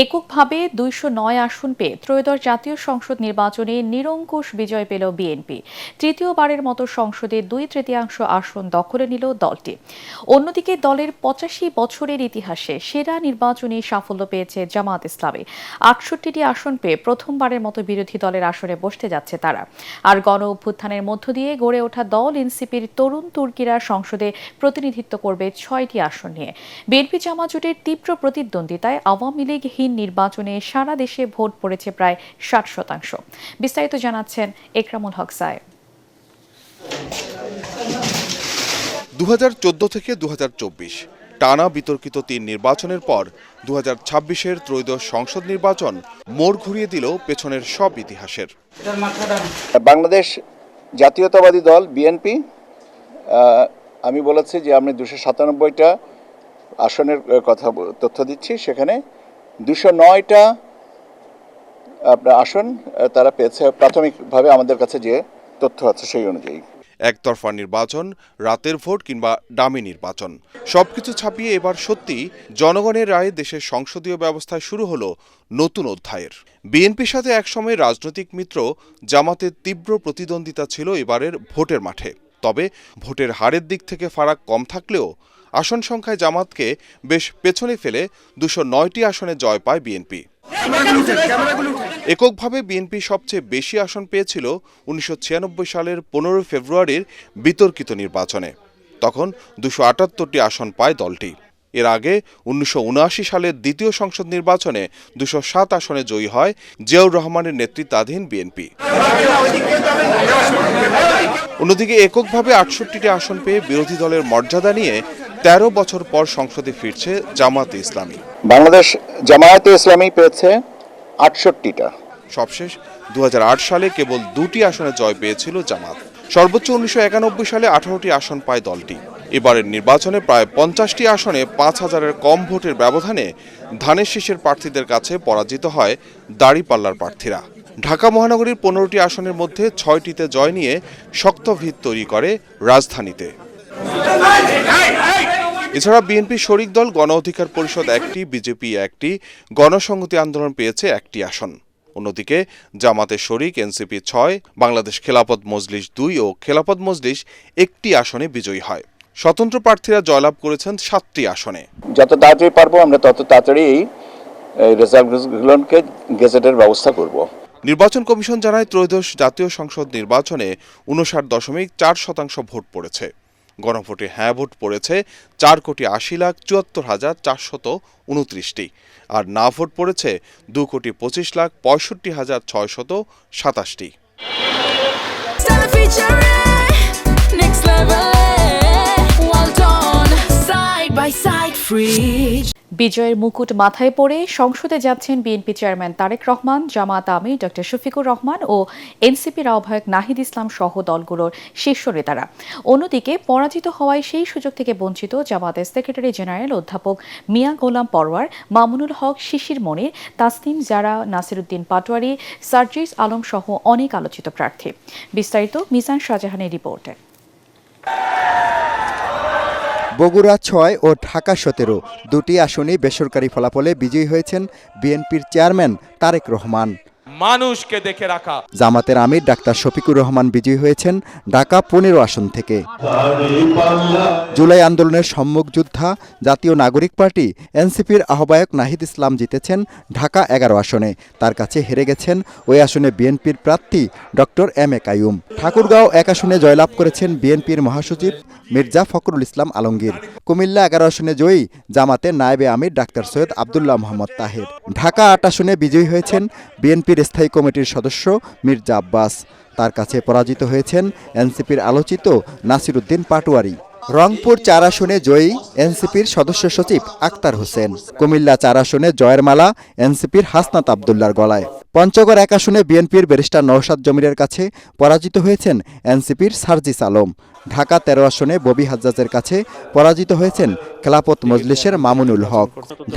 এককভাবে ২০৯ আসন পেয়ে ত্রয়োদশ জাতীয় সংসদ নির্বাচনে নিরঙ্কুশ বিজয় পেল বিএনপি। তৃতীয়বারের মতো সংসদে ২/৩ আসন দখলে নিল দলটি। অন্যদিকে দলের ৮৫ বছরের ইতিহাসে সেরা নির্বাচনী সাফল্য পেয়েছে জামায়াত ইসলামী। ৬৮টি আসন পেয়ে প্রথমবারের মতো বিরোধী দলের আসনে বসতে যাচ্ছে তারা। আর গণ অভ্যুত্থানের মধ্য দিয়ে গড়ে ওঠা দল এনসিপির তরুণ তুর্কিরা সংসদে প্রতিনিধিত্ব করবে ৬টি আসন নিয়ে। বিএনপি জামায়াত জোটের তীব্র প্রতিদ্বন্দ্বিতায় আওয়ামী লীগহীন নির্বাচনে সারা দেশে ভোট পড়েছে প্রায় ৬০%। বিস্তারিত জানাচ্ছেন একরামুল হক সায়েব। ২০১৪ থেকে ২০২৪ টানা বিতর্কিত ৩ নির্বাচনের পর ২০২৬-এর ত্রয়োদশ সংসদ নির্বাচন মোড় ঘুরিয়ে দিল পেছনের সব ইতিহাসের। বাংলাদেশ জাতীয়তাবাদী দল বিএনপি, আমি বলেছি যে আমি ২৯৭টা আসনের কথা তথ্য দিচ্ছি, সেখানে ২০৯টা আপনার আসন তারা পেয়েছে প্রাথমিকভাবে আমাদের কাছে যে তথ্য আছে সেই অনুযায়ী। একতরফা নির্বাচন, রাতের ভোট কিংবা ডামি নির্বাচন, সবকিছু ছাপিয়ে এবার সত্যি জনগণের রায়ে দেশের সংসদীয় ব্যবস্থায় শুরু হলো নতুন অধ্যায়ের। বিএনপির সাথে একসময় রাজনৈতিক মিত্র জামাতের তীব্র প্রতিদ্বন্দ্বিতা ছিল এবারের ভোটের মাঠে। তবে ভোটের হারের দিক থেকে ফারাক কম থাকলেও আসন সংখ্যায় জামাতকে বেশ পেছনে ফেলে ২০৯টি আসনে জয় পায় বিএনপি। এককভাবে বিএনপি সবচেয়ে বেশি আসন পেয়েছিল ১৯৯৬ সালের ১৫ ফেব্রুয়ারির বিতর্কিত নির্বাচনে। তখন ২৭৮টি আসন পায় দলটি। এর আগে ১৯৭৯ সালের দ্বিতীয় সংসদ নির্বাচনে ২০৭ আসনে জয়ী হয় জিয়াউর রহমানের নেতৃত্বাধীন বিএনপি। অন্যদিকে এককভাবে ৬৮টি আসন পেয়ে বিরোধী দলের মর্যাদা নিয়ে ১৩ বছর পর সংসদে ফিরছে জামায়াতে ইসলামী। বাংলাদেশ জামায়াতে ইসলামী পেয়েছে ৬৮টা। সবশেষ ২০০৮ সালে কেবল ২টি আসনে জয় পেয়েছিল জামাত। সর্বোচ্চ ১৯৯১ সালে ১৮টি আসন পায় দলটি। এবারের নির্বাচনে প্রায় ৫০টি আসনে ৫,০০০-এর কম ভোটের ব্যবধানে ধানের শীষের প্রার্থীদের কাছে পরাজিত হয় দাঁড়িপাল্লার প্রার্থীরা। ঢাকা মহানগরীর ১৫টি আসনের মধ্যে ৬টিতে জয় নিয়ে শক্ত ভিত তৈরি করে রাজধানীতে। এছাড়া বিএনপি শরিক দল গণ অধিকার পরিষদ ১টি, বিজেপি ১টি, গণসংহতি আন্দোলন পেয়েছে ১টি আসন। অন্যদিকে জামাতের শরিক এনসিপি ৬, বাংলাদেশ খেলাফত মজলিস ২ ও খেলাফত মজলিস ১টি আসনে বিজয়ী হয়। স্বতন্ত্র প্রার্থীরা জয়লাভ করেছেন ৭টি আসনে। যত তাড়াতাড়ি পারবো আমরা তত তাড়াতাড়ি এই রেজাল্টগুলোকে গেজেটের ব্যবস্থা করব। নির্বাচন কমিশন জানায় ত্রয়োদশ জাতীয় সংসদ নির্বাচনে ৫৯.৪% ভোট পড়েছে। গণভোটে হ্যাঁ ভোট পড়েছে ৪,৮০,৭৪,৪২৯টি, আর না ভোট পড়েছে ২,২৫,৬৫,৬২৭টি। বিজয়ের মুকুট মাথায় পড়ে সংসদে যাচ্ছেন বিএনপি চেয়ারম্যান তারেক রহমান, জামায়াত আমির ডক্টর শফিকুর রহমান ও এনসিপির আহ্বায়ক নাহিদ ইসলাম সহ দলগুলোর শীর্ষ নেতারা। অন্যদিকে পরাজিত হওয়ায় সেই সুযোগ থেকে বঞ্চিত জামায়াতের সেক্রেটারি জেনারেল অধ্যাপক মিয়া গোলাম পরওয়ার, মামুনুল হক, শিশির মনির, তাসনিম জারা, নাসিরউদ্দিন পাটোয়ারি, সার্জিস আলম সহ অনেক আলোচিত প্রার্থী। বিস্তারিত মিজান শাহজাহানের রিপোর্টে। বগুড়া ৬ ও ঢাকা ১৭ দুটি আসনেই বেসরকারি ফলাফলে বিজয়ী হয়েছেন বিএনপির চেয়ারম্যান তারেক রহমান। মানুষকে দেখে রাখা। জামাতের আমির ডাক্তার শফিকুর রহমান বিজয়ী হয়েছেন ঢাকা ১৫ আসন থেকে। জুলাই আন্দোলনের সম্মুখ যোদ্ধা জাতীয় নাগরিক পার্টি এনসিপির আহ্বায়ক নাহিদ ইসলাম জিতেছেন ঢাকা ১১ আসনে। তার কাছে হেরে গেছেন ওই আসনে বিএনপির প্রার্থী doctor M A Qayyum. Thakurgaon ১ আসনে জয়লাভ করেছেন বিএনপির মহাসচিব মির্জা ফখরুল ইসলাম আলমগীর। কুমিল্লা ১১ আসনে জয়ী জামাতের নায়েবে আমির ডাক্তার সৈয়দ আবদুল্লাহ মোহাম্মদ তাহের। ঢাকা ৮ আসনে বিজয়ী হয়েছেন বিএনপির স্থায়ী কমিটির সদস্য মির্জা আব্বাস। তার কাছে পরাজিত হয়েছেন এনসিপির আলোচিত নাসিরউদ্দিন পাটোয়ারি। রংপুর ৪ আসনে জয়ী এনসিপির সদস্য সচিব আক্তার হোসেন। কুমিল্লা ৪ আসনে জয়ের মালা এনসিপির হাসনাত আবদুল্লার গলায়। পঞ্চগড় ১ আসনে বিএনপির ব্যারিস্টার নওশাদ জমিরের কাছে পরাজিত হয়েছেন এনসিপির সার্জিস আলম। ঢাকা 13 আসনে ববি হাজ্জাজের কাছে পরাজিত হয়েছেন খেলাফত মজলিসের মামুনুল হক।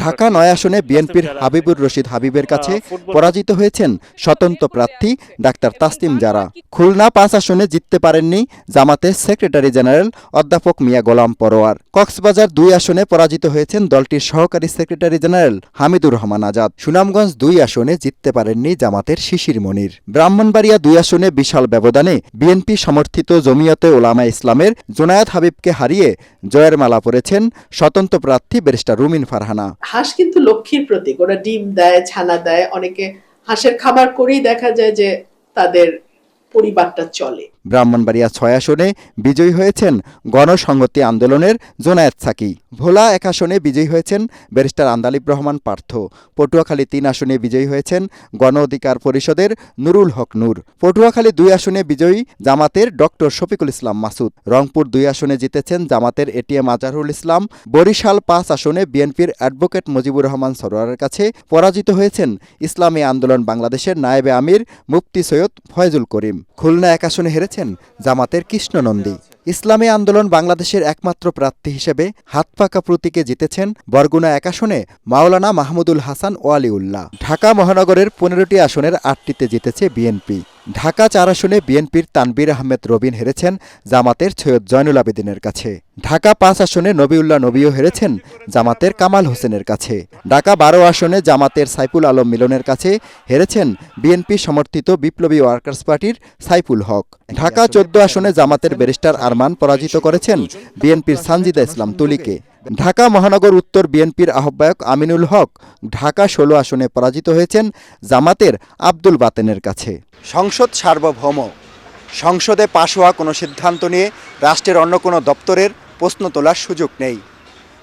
ঢাকা 9 আসনে বিএনপির হাবিবুর রশিদ হাবিবের কাছে পরাজিত হয়েছেন স্বতন্ত্র প্রার্থী ডাক্তার তাসলিম জারা। খুলনা 5 আসনে জিততে পারেননি জামাতের সেক্রেটারি জেনারেল অধ্যাপক মিয়া গোলাম পরোয়ার। কক্সবাজার 2 আসনে পরাজিত হয়েছেন দলটির সহকারী সেক্রেটারি জেনারেল হামিদুর রহমান আজাদ। সুনামগঞ্জ 2 আসনে জিততে পারেননি জামাতের শিশির মনির। ব্রাহ্মণবাড়িয়া 2 আসনে বিশাল ব্যবধানে বিএনপি সমর্থিত জমিয়তে ওলামা ইসলামের জোনায়েদ হাবিবকে হারিয়ে জয়ের মালা পরেছেন স্বতন্ত্র প্রার্থী ব্যারিস্টার রুমিন ফারহানা। হাঁস কিন্তু লক্ষ্মীর প্রতীক, ওরা ডিম দেয়, ছানা দেয়, অনেকে হাঁসের খাবার করেই দেখা যায় যে তাদের পরিবারটা চলে। ব্রাহ্মণবাড়িয়া 6 আসনে বিজয়ী হয়েছেন গণসংহতি আন্দোলনের জোনায়েদ সাকি। ভোলা 1 আসনে বিজয়ী হয়েছেন ব্যারিস্টার আন্দালিব রহমান পার্থ। পটুয়াখালী 3 আসনে বিজয়ী হয়েছেন গণ অধিকার পরিষদের নুরুল হক নূর। পটুয়াখালী 2 আসনে বিজয়ী জামাতের ডক্টর শফিকুল ইসলাম মাসুদ। রংপুর 2 আসনে জিতেছেন জামাতের এটিএম আজহারুল ইসলাম। বরিশাল 5 আসনে বিএনপির অ্যাডভোকেট মুজিবুর রহমান সরোয়ারের কাছে পরাজিত হয়েছেন ইসলামী আন্দোলন বাংলাদেশের নায়েবে আমির মুফতি সৈয়দ ফয়জুল করিম। খুলনা 1 আসনে হেরেছেন জামাতের কৃষ্ণ নন্দী। ইসলামী আন্দোলন বাংলাদেশের একমাত্র প্রার্থী হিসেবে হাতপাকা প্রতীকে জিতেছেন বরগুনা 1 আসনে মাওলানা মাহমুদুল হাসান ওয়ালিউল্লাহ। ঢাকা মহানগরের 15টি আসনের 8টিতে জিতেছে বিএনপি। ঢাকা 4 আসনে বিএনপির তানবীর আহমেদ রবিন হেরেছেন জামাতের সৈয়দ জয়নুল আবেদিনের কাছে। ঢাকা 5 আসনে নবিউল্লাহ নবীও হেরেছেন জামাতের কামাল হোসেনের কাছে। ঢাকা 12 আসনে জামাতের সাইফুল আলম মিলনের কাছে হেরেছেন বিএনপি সমর্থিত বিপ্লবী ওয়ার্কার্স পার্টির সাইফুল হক। ঢাকা 14 আসনে জামাতের ব্যারিস্টার আরমান পরাজিত করেছেন বিএনপির সানজিদা ইসলাম তুলিকে। ঢাকা মহানগর উত্তর বিএনপির আহ্বায়ক আমিনুল হক ঢাকা 16 আসনে পরাজিত হয়েছেন জামাতের আব্দুল বাতেনের কাছে। সংসদ সার্বভৌম। সংসদে পাশ হওয়া কোনো সিদ্ধান্ত নিয়ে রাষ্ট্রের অন্য কোনো দপ্তরের প্রশ্ন তোলার সুযোগ নেই।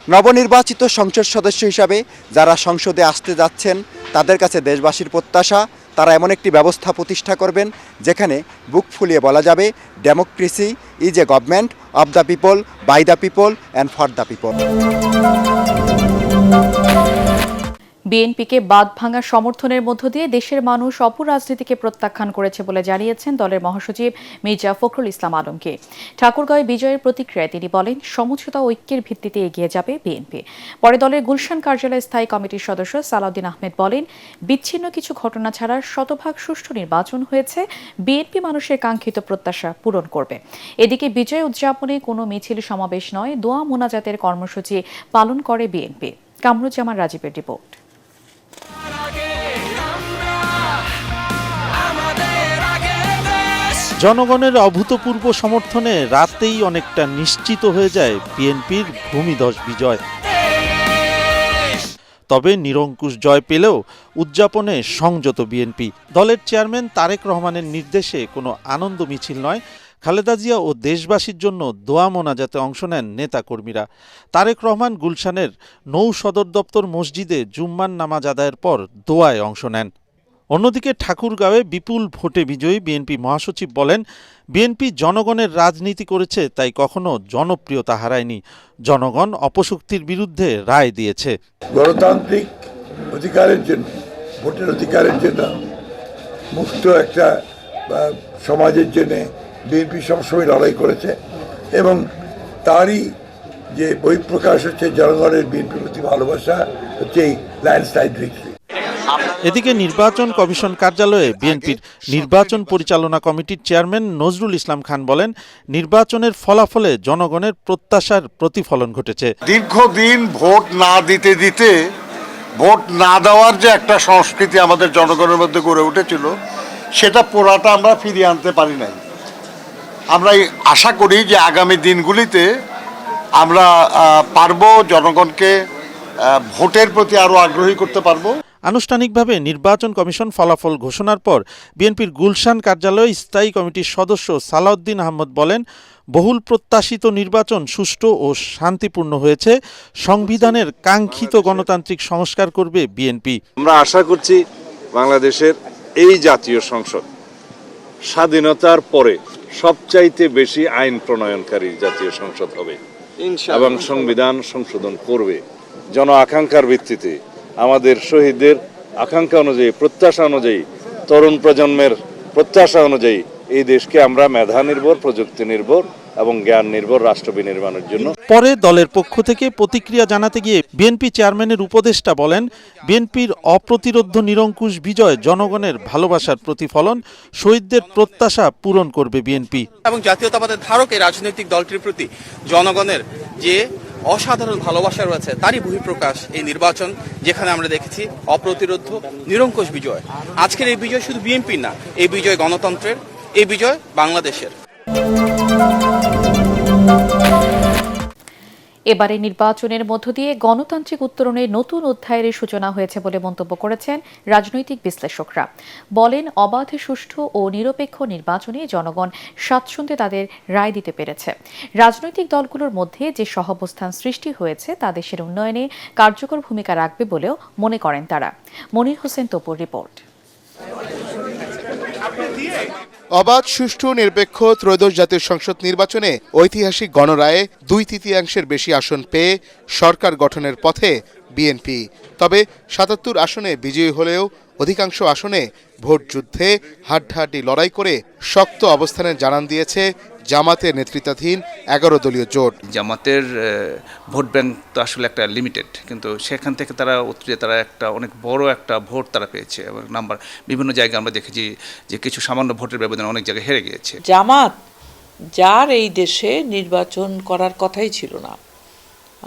নবনির্বাচিত সংসদ সদস্য হিসাবে যারা সংসদে আসতে যাচ্ছেন তাদের কাছে দেশবাসীর প্রত্যাশা তারা এমন একটি ব্যবস্থা প্রতিষ্ঠা করবেন যেখানে বুক ফুলিয়ে বলা যাবে democracy is a government of the people, by the people and for the people. বিএনপিকে বাঁধ ভাঙা সমর্থনের মধ্য দিয়ে দেশের মানুষ অপরাজনীতিকে প্রত্যাখ্যান করেছে বলে জানিয়েছেন দলের মহাসচিব মির্জা ফখরুল ইসলাম আলমগীর। ঠাকুরগাঁওয়ে বিজয়ের প্রতিক্রিয়ায় তিনি বলেন, সমঝোতা ঐক্যের ভিত্তিতে এগিয়ে যাবে বিএনপি। পরে দলের গুলশান কার্যালয় স্থায়ী কমিটির সদস্য সালাউদ্দিন আহমেদ বলেন, বিচ্ছিন্ন কিছু ঘটনা ছাড়া শতভাগ সুষ্ঠু নির্বাচন হয়েছে, বিএনপি মানুষের কাঙ্ক্ষিত প্রত্যাশা পূরণ করবে। এদিকে বিজয় উদযাপনে কোনো মিছিল সমাবেশ নয়, দোয়া মোনাজাতের কর্মসূচি পালন করে বিএনপি। কামরুজ্জামান রাজীবের রিপোর্ট। জনগণের অভূতপূর্ব সমর্থনে রাতেই অনেকটা নিশ্চিত হয়ে যায় বিএনপির ভূমিধস বিজয়। তবে নিরঙ্কুশ জয় পেলেও উদযাপনে সংযত বিএনপি। দলের চেয়ারম্যান তারেক রহমানের নির্দেশে কোনো আনন্দ মিছিল নয়, খালেদা জিয়া ও দেশবাসীর জন্য দোয়া মোনাজাতে অংশ নেন নেতাকর্মীরা। তারেক রহমান গুলশানের নৌ সদর দপ্তর মসজিদে জুম্মার নামাজ আদায়ের পর দোয়ায় অংশ নেন। অন্যদিকে ঠাকুরগাঁওয়ে বিপুল ভোটে বিজয়ী বিএনপি মহাসচিব বলেন, বিএনপি জনগণের রাজনীতি করেছে, তাই কখনো জনপ্রিয়তা হারায়নি। জনগণ অপশক্তির বিরুদ্ধে রায় দিয়েছে। গণতান্ত্রিক অধিকারের জন্য, ভোটের অধিকারের জন্য, মুক্ত একটা সমাজের জন্য বিএনপি সবসময় লড়াই করেছে এবং তারই যে বহিঃপ্রকাশ হচ্ছে জনগণের বিএনপির প্রতি ভালোবাসা হচ্ছে এই ল্যান্ডস্লাইড ভিক্টরি। এদিকে নির্বাচন কমিশন কার্যালয়ে বিএনপির নির্বাচন পরিচালনা কমিটির চেয়ারম্যান নজরুল ইসলাম খান বলেন, নির্বাচনের ফলাফলে জনগণের প্রত্যাশার প্রতিফলন ঘটেছে। দীর্ঘদিন ভোট না দিতে দিতে ভোট না দেওয়ার যে একটা সংস্কৃতি আমাদের জনগণের মধ্যে গড়ে উঠেছিল, সেটা পুরাটা আমরা ফিরিয়ে আনতে পারি নাই। আমরা আশা করি যে আগামী দিনগুলিতে আমরা পারবো জনগণকে ভোটের প্রতি আরো আগ্রহী করতে পারবো। আনুষ্ঠানিকভাবে নির্বাচন কমিশন ফলাফল ঘোষণার পর বিএনপির গুলশান কার্যালয়ে স্থায়ী কমিটির সদস্য সালাউদ্দিন আহমেদ বলেন, বহুল প্রত্যাশিত নির্বাচন সুষ্ঠু ও শান্তিপূর্ণ হয়েছে, সংবিধানের কাঙ্ক্ষিত গণতান্ত্রিক সংস্কার করবে বিএনপি। আমরা আশা করছি বাংলাদেশের এই জাতীয় সংসদ স্বাধীনতার পরে সবচাইতে বেশি আইন প্রণয়নকারী জাতীয় সংসদ হবে এবং সংবিধান সংশোধন করবে জন আকাঙ্ক্ষার ভিত্তিতে। আমাদের শহীদদের আকাঙ্ক্ষা অনুযায়ী, প্রত্যাশা অনুযায়ী, তরুণ প্রজন্মের প্রত্যাশা অনুযায়ী এই দেশকে আমরা মেধা নির্ভর, প্রযুক্তি নির্ভর এবং জ্ঞান নির্ভর রাষ্ট্র বিনির্মাণের জন্য। পরে দলের পক্ষ থেকে প্রতিক্রিয়া জানাতে গিয়ে বিএনপি চেয়ারম্যানের উপদেষ্টা বলেন, বিএনপির অপ্রতিরোধ্য নিরঙ্কুশ বিজয় জনগণের ভালোবাসার প্রতিফলন, শহীদদের প্রত্যাশা পূরণ করবে বিএনপি। এবং জাতীয়তাবাদের ধারক এই রাজনৈতিক দলটির প্রতি জনগণের যে অসাধারণ ভালোবাসা রয়েছে তারই বহিঃপ্রকাশ এই নির্বাচন, যেখানে আমরা দেখেছি অপ্রতিরোধ্য নিরঙ্কুশ বিজয়। আজকের এই বিজয় শুধু বিএনপির না, এই বিজয় গণতন্ত্রের, এই বিজয় বাংলাদেশের। এবারে নির্বাচনের মধ্য দিয়ে গণতান্ত্রিক উত্তরণের নতুন অধ্যায়ের সূচনা হয়েছে বলে মন্তব্য করেছেন রাজনৈতিক বিশ্লেষকরা। বলেন, অবাধ, সুষ্ঠু ও নিরপেক্ষ নির্বাচনে জনগণ স্বাচ্ছন্দ্যে তাদের রায় দিতে পেরেছে। রাজনৈতিক দলগুলোর মধ্যে যে সহাবস্থান সৃষ্টি হয়েছে তা দেশের উন্নয়নে কার্যকর ভূমিকা রাখবে বলেও মনে করেন তারা। মনির হোসেন তপুর রিপোর্ট। অবাধ, সুষ্ঠু, নিরপেক্ষ ত্রয়োদশ জাতীয় সংসদ নির্বাচনে ঐতিহাসিক গণরায়ে 2/3 বেশি আসন পেয়ে সরকার গঠনের পথে বিএনপি। তবে 77 আসনে বিজয়ী হলেও অধিকাংশ আসনে ভোট যুদ্ধে হাড্ডাহাড্ডি লড়াই করে শক্ত অবস্থানের জানান দিয়েছে জামাতের নেতৃত্বাধীন 11 দলীয় জোট। জামাতের ভোট ব্যাংক তো আসলে একটা লিমিটেড, কিন্তু সেখান থেকে তারা উত্তরে তারা একটা অনেক বড় একটা ভোট তারা পেয়েছে এবং নাম্বার বিভিন্ন জায়গায় আমরা দেখেছি যে কিছু সামান্য ভোটের ব্যবধানে অনেক জায়গায় হেরে গিয়েছে। জামাত, যার এই দেশে নির্বাচন করার কথাই ছিল না,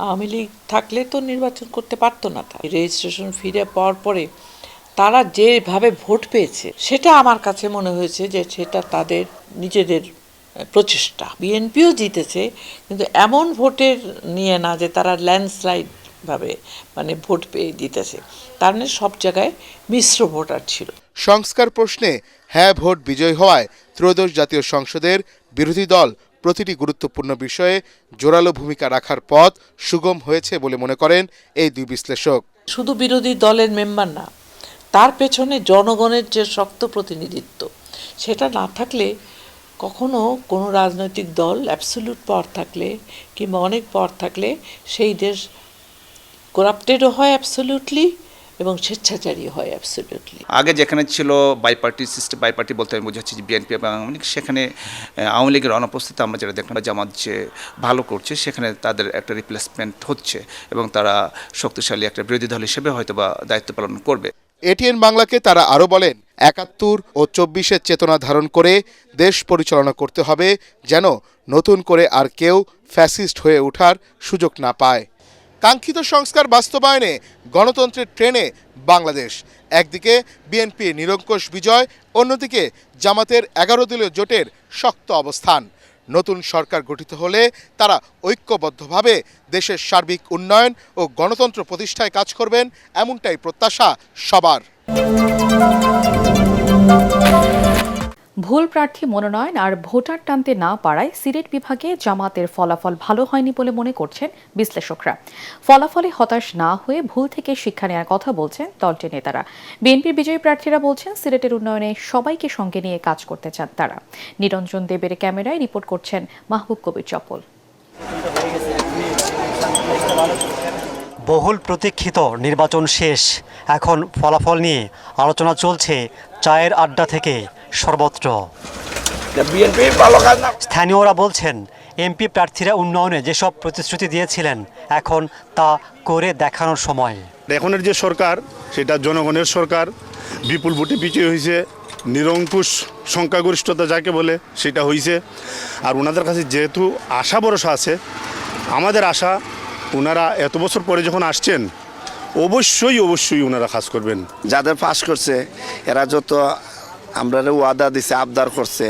আওয়ামী লীগ থাকলে তো নির্বাচন করতে পারতো না। রেজিস্ট্রেশন ফিরে পাওয়ার পরে তারা যেভাবে ভোট পেয়েছে সেটা আমার কাছে মনে হয়েছে যে সেটা তাদের নিজেদের প্রচেষ্টা। বিএনপিও জিতেছে, কিন্তু এমন ভোটের নিয়ে না যে তারা ল্যান্ডস্লাইড ভাবে ভোট পেয়ে জিতেছে। তার মানে সব জায়গায় মিশ্র ভোটার ছিল। সংস্কার প্রশ্নে হ্যাঁ ভোট বিজয় হওয়ায় ত্রয়োদশ জাতীয় সংসদের বিরোধী দল প্রতিটি গুরুত্বপূর্ণ বিষয়ে জোরালো ভূমিকা রাখার পথ সুগম হয়েছে বলে মনে করেন এই দুই বিশ্লেষক। শুধু বিরোধী দলের মেম্বার না, তার পেছনে জনগণের যে শক্ত প্রতিনিধিত্ব, সেটা না থাকলে কখনো কোনো রাজনৈতিক দল অ্যাবসলিউট পাওয়ার থাকলে কিংবা অনেক পাওয়ার থাকলে সেই দেশ করাপ্টেডও হয় অ্যাবসলিউটলি এবং স্বেচ্ছাচারী হয় অ্যাবসলিউটলি। আগে যেখানে ছিল বাইপার্টি সিস্টেম, বাইপার্টি বলতে আমি বোঝাচ্ছি যে বিএনপি এবং আওয়ামী লীগ, সেখানে আওয়ামী লীগের অনুপস্থিতি আমরা যেটা দেখলাম, জামাত যে ভালো করছে সেখানে তাদের একটা রিপ্লেসমেন্ট হচ্ছে এবং তারা শক্তিশালী একটা বিরোধী দল হিসেবে হয়তো বা দায়িত্ব পালন করবে। এটিএন বাংলাকে তারা আরও বলেন, 71 ও 24-এর চেতনা ধারণ করে দেশ পরিচালনা করতে হবে, যেন নতুন করে আর কেউ ফ্যাসিস্ট হয়ে ওঠার সুযোগ না পায়। কাঙ্ক্ষিত সংস্কার বাস্তবায়নে গণতন্ত্রের ট্রেনে বাংলাদেশ। একদিকে বিএনপির নিরঙ্কুশ বিজয়, অন্যদিকে জামাতের 11 দলীয় জোটের শক্ত অবস্থান। নতুন সরকার গঠিত হলে তারা ঐক্যবদ্ধভাবে দেশের সার্বিক উন্নয়ন ও গণতন্ত্র প্রতিষ্ঠায় কাজ করবেন, এমনটাই প্রত্যাশা সবার। ভুল প্রার্থী মনোনয়ন আর ভোটার টানতে না পারায় সিলেট বিভাগে জামাতের ফলাফল ভালো হয়নি বলে মনে করছেন বিশ্লেষকরা। ফলাফলে হতাশ না হয়ে ভুল থেকে শিক্ষা নেওয়ার কথা বলছেন দলটির নেতারা। বিএনপির বিজয়ী প্রার্থীরা বলছেন, সিলেটের উন্নয়নে সবাইকে সঙ্গে নিয়ে কাজ করতে চান তারা। নিরঞ্জন দেবের ক্যামেরায় রিপোর্ট করছেন মাহবুব কবির চপল। বহুল প্রতীক্ষিত নির্বাচন শেষ, এখন ফলাফল নিয়ে আলোচনা চলছে চায়ের আড্ডা থেকে সর্বত্র। স্থানীয়রা বলছেন, এমপি প্রার্থীরা উন্নয়নে যেসব প্রতিশ্রুতি দিয়েছিলেন এখন তা করে দেখানোর সময়। এখনের যে সরকার সেটা জনগণের সরকার, বিপুল ভোটে বিজয়ী হয়েছে, নিরঙ্কুশ সংখ্যাগরিষ্ঠতা যাকে বলে সেটা হয়েছে। আর ওনাদের কাছে যেহেতু আশা ভরসা আছে, আমাদের আশা ওনারা এত বছর পরে যখন আসছেন অবশ্যই ওনারা কাজ করবেন। যাদের পাস করছে এরা যত আমরা ওয়াদা দিছে, আবদার করছে,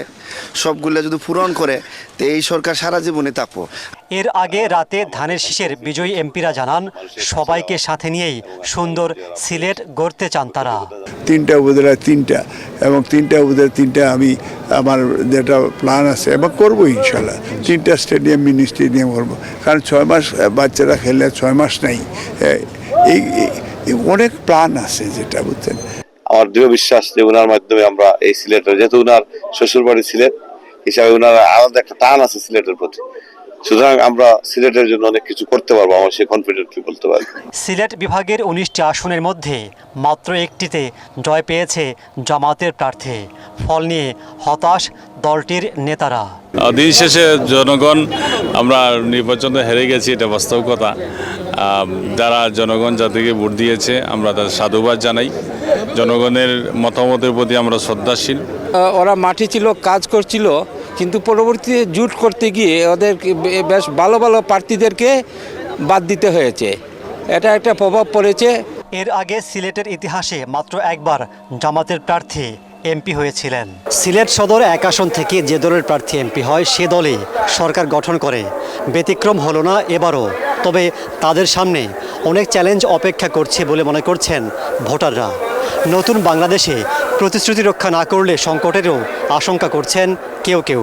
সবগুলো যদি পূরণ করে তো এই সরকার সারা জীবনে থাকবো। এর আগে রাতে ধানের শীষের বিজয়ী এমপিরা জানান, সবাইকে সাথে নিয়েই সুন্দর সিলেট গড়তে চান তারা। 3টা উপজেলায় 3টা এবং 3টা উপজেলায় 3টা আমি আমার যেটা প্ল্যান আছে এবং করবো ইনশাল্লাহ। 3টা স্টেডিয়াম, মিনি স্টেডিয়াম করবো, কারণ 6 মাস বাচ্চারা খেলে 6 মাস নেই, এই অনেক প্ল্যান আছে যেটা বুঝছেন। আমার দৃঢ় বিশ্বাস যে ওনার মাধ্যমে আমরা এই সিলেটের, যেহেতু ওনার শ্বশুর বাড়ি সিলেট হিসাবে ওনার আলাদা একটা টান আছে সিলেটের প্রতি, সুতরাং আমরা সিলেটের জন্য অনেক কিছু করতে পারবো, আমার সে কনফিডেন্টলি বলতে পারি। সিলেট বিভাগের 19টি আসনের মধ্যে মাত্র একটিতে জয় পেয়েছে জামাতের প্রার্থী। ফল নিয়ে হতাশ দলটির নেতারা। দিন শেষে জনগণ আমরা নির্বাচনে হেরে গেছি, এটা বাস্তব কথা। যারা জনগণ যাদেরকে ভোট দিয়েছে আমরা তাদের সাধুবাদ জানাই। জনগণের মতামতের প্রতি আমরা শ্রদ্ধাশীল। ওরা মাটি ছিল, কাজ করছিল, কিন্তু পরবর্তীতে জুট করতে গিয়ে ওদের বেশ ভালো ভালো প্রার্থীদেরকে বাদ দিতে হয়েছে। এটা একটা প্রভাব পড়েছে। এর আগে সিলেটের ইতিহাসে মাত্র একবার জামাতের প্রার্থী এমপি হয়েছিলেন। সিলেট সদর 1 আসন থেকে যে দলের প্রার্থী এমপি হয় সে দলই সরকার গঠন করে। ব্যতিক্রম হলো না এবারও। তবে তাদের সামনে অনেক চ্যালেঞ্জ অপেক্ষা করছে বলে মনে করছেন ভোটাররা। নতুন বাংলাদেশে প্রতিশ্রুতি রক্ষা না করলে সংকটেরও আশঙ্কা করছেন কেউ কেউ।